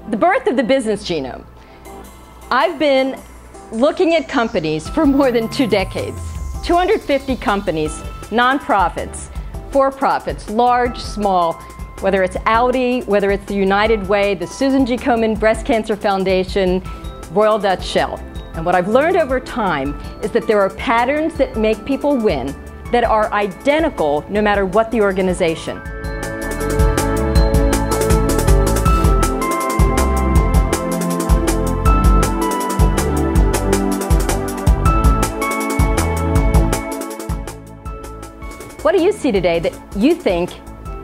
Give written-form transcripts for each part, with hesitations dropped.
The birth of the business genome. I've been looking at companies for more than 2 decades. 250 companies, nonprofits, for-profits, large, small, whether it's Audi, whether it's the United Way, the Susan G. Komen Breast Cancer Foundation, Royal Dutch Shell. And what I've learned over time is that there are patterns that make people win that are identical no matter what the organization. What do you see today that you think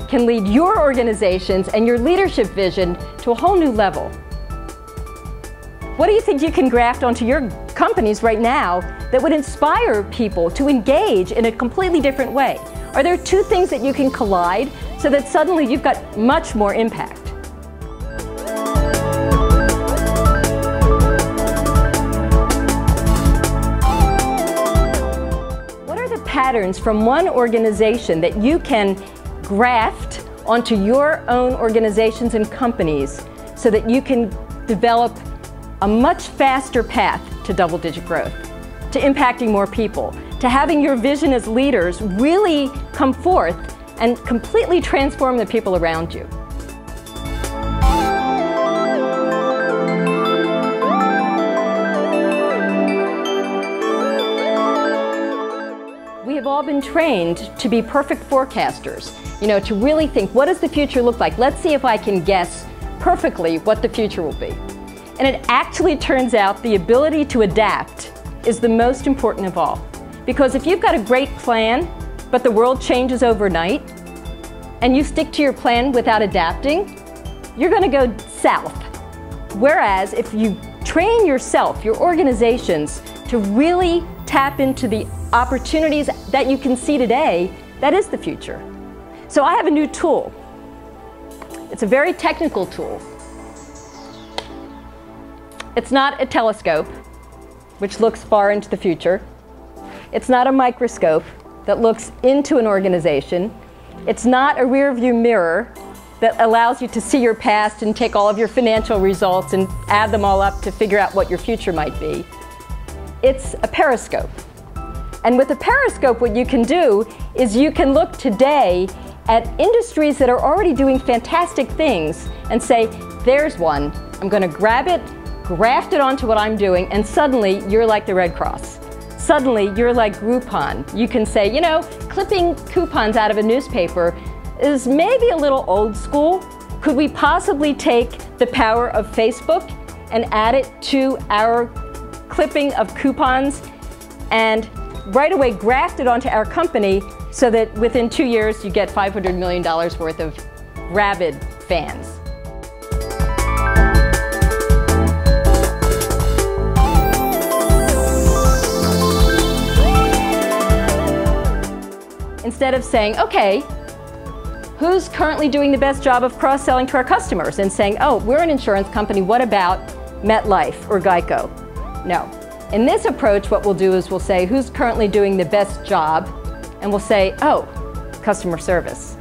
can lead your organizations and your leadership vision to a whole new level? What do you think you can graft onto your companies right now that would inspire people to engage in a completely different way? Are there 2 things that you can collide so that suddenly you've got much more impact? Patterns from one organization that you can graft onto your own organizations and companies so that you can develop a much faster path to double-digit growth, to impacting more people, to having your vision as leaders really come forth and completely transform the people around you. We have all been trained to be perfect forecasters, to really think, what does the future look like? Let's see if I can guess perfectly what the future will be. And it actually turns out the ability to adapt is the most important of all. Because if you've got a great plan, but the world changes overnight, and you stick to your plan without adapting, you're going to go south. Whereas if you train yourself, your organizations, to really tap into the opportunities that you can see today, that is the future. So I have a new tool. It's a very technical tool. It's not a telescope, which looks far into the future. It's not a microscope that looks into an organization. It's not a rear-view mirror that allows you to see your past and take all of your financial results and add them all up to figure out what your future might be. It's a periscope. And with a periscope, what you can do is you can look today at industries that are already doing fantastic things and say, there's one, I'm going to grab it, graft it onto what I'm doing, and suddenly you're like the Red Cross. Suddenly you're like Groupon. You can say, clipping coupons out of a newspaper is maybe a little old school. Could we possibly take the power of Facebook and add it to our clipping of coupons and right away graft it onto our company so that within 2 years you get $500 million worth of rabid fans? Instead of saying, okay, who's currently doing the best job of cross-selling to our customers, and saying, oh, we're an insurance company, what about MetLife or Geico? No. In this approach, what we'll do is we'll say, who's currently doing the best job? And we'll say, oh, customer service.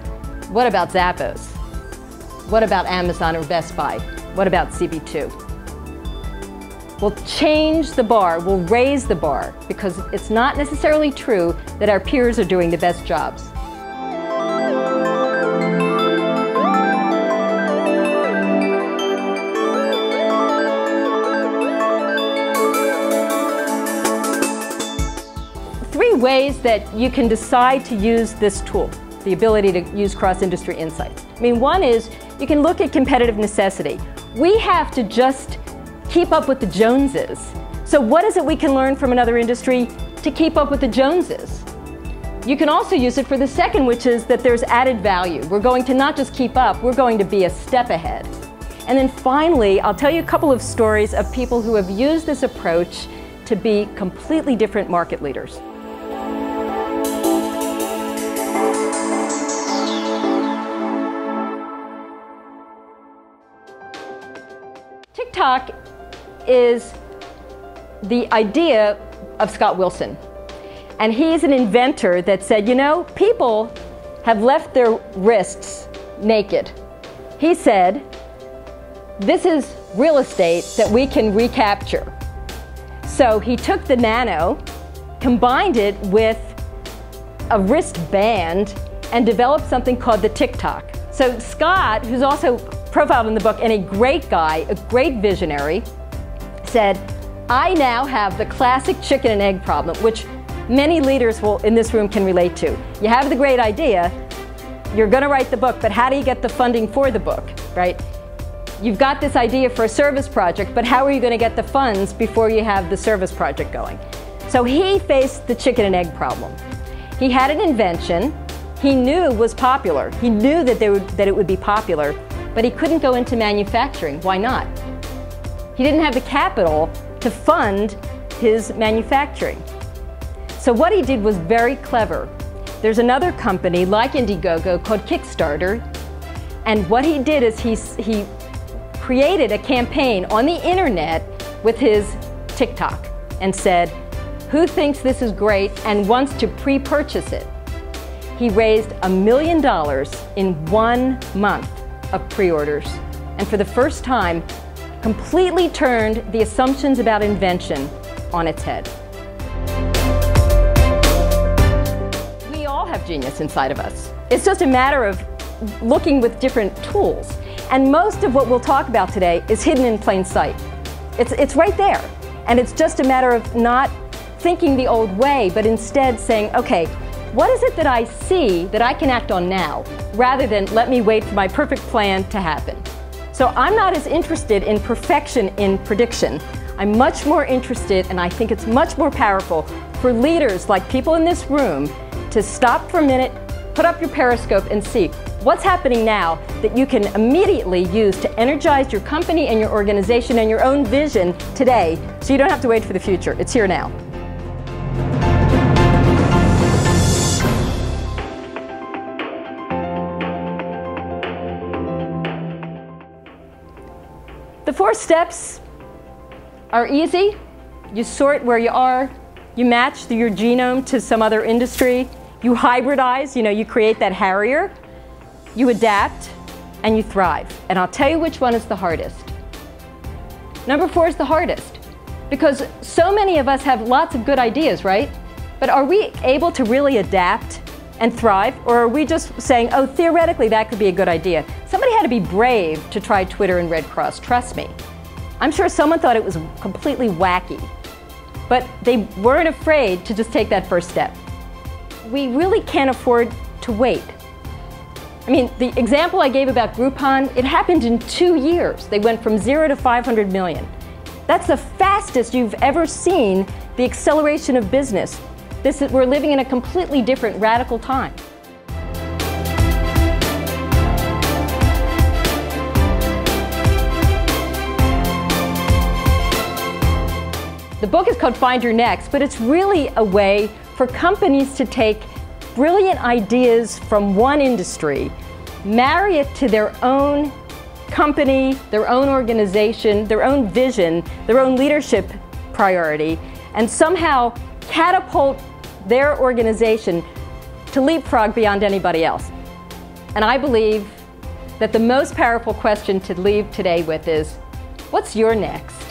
What about Zappos? What about Amazon or Best Buy? What about CB2? We'll change the bar, we'll raise the bar, because it's not necessarily true that our peers are doing the best jobs. Three ways that you can decide to use this tool, the ability to use cross-industry insights. One is you can look at competitive necessity. We have to just keep up with the Joneses. So what is it we can learn from another industry to keep up with the Joneses? You can also use it for the second, which is that there's added value. We're going to not just keep up, we're going to be a step ahead. And then finally, I'll tell you a couple of stories of people who have used this approach to be completely different market leaders. TikTok is the idea of Scott Wilson. And he's an inventor that said, you know, people have left their wrists naked. He said, this is real estate that we can recapture. So he took the Nano, combined it with a wristband, and developed something called the TikTok. So Scott, who's also profiled in the book and a great guy, a great visionary, said, I now have the classic chicken and egg problem, which many leaders in this room can relate to. You have the great idea, you're going to write the book, but how do you get the funding for the book, right? You've got this idea for a service project, but how are you going to get the funds before you have the service project going? So he faced the chicken and egg problem. He had an invention he knew was popular. He knew that it would be popular, but he couldn't go into manufacturing. Why not? He didn't have the capital to fund his manufacturing. So what he did was very clever. There's another company like Indiegogo called Kickstarter, and what he did is he created a campaign on the internet with his TikTok and said, who thinks this is great and wants to pre-purchase it? He raised $1 million in 1 month of pre-orders, and for the first time completely turned the assumptions about invention on its head. We all have genius inside of us. It's just a matter of looking with different tools. And most of what we'll talk about today is hidden in plain sight. It's right there. And it's just a matter of not thinking the old way, but instead saying, okay, what is it that I see that I can act on now, rather than let me wait for my perfect plan to happen? So I'm not as interested in perfection in prediction. I'm much more interested, and I think it's much more powerful for leaders like people in this room to stop for a minute, put up your periscope and see what's happening now that you can immediately use to energize your company and your organization and your own vision today, so you don't have to wait for the future. It's here now. The 4 steps are easy. You sort where you are, you match your genome to some other industry, you hybridize, you create that Harrier, you adapt, and you thrive. And I'll tell you which one is the hardest. Number 4 is the hardest, because so many of us have lots of good ideas, right? But are we able to really adapt and thrive, or are we just saying, oh, theoretically that could be a good idea? Somebody had to be brave to try Twitter and Red Cross, trust me. I'm sure someone thought it was completely wacky, but they weren't afraid to just take that first step. We really can't afford to wait. I mean, the example I gave about Groupon, it happened in 2 years. They went from 0 to 500 million. That's the fastest you've ever seen the acceleration of business. We're living in a completely different, radical time. The book is called Find Your Next, but it's really a way for companies to take brilliant ideas from one industry, marry it to their own company, their own organization, their own vision, their own leadership priority, and somehow catapult their organization to leapfrog beyond anybody else. And I believe that the most powerful question to leave today with is, what's your next?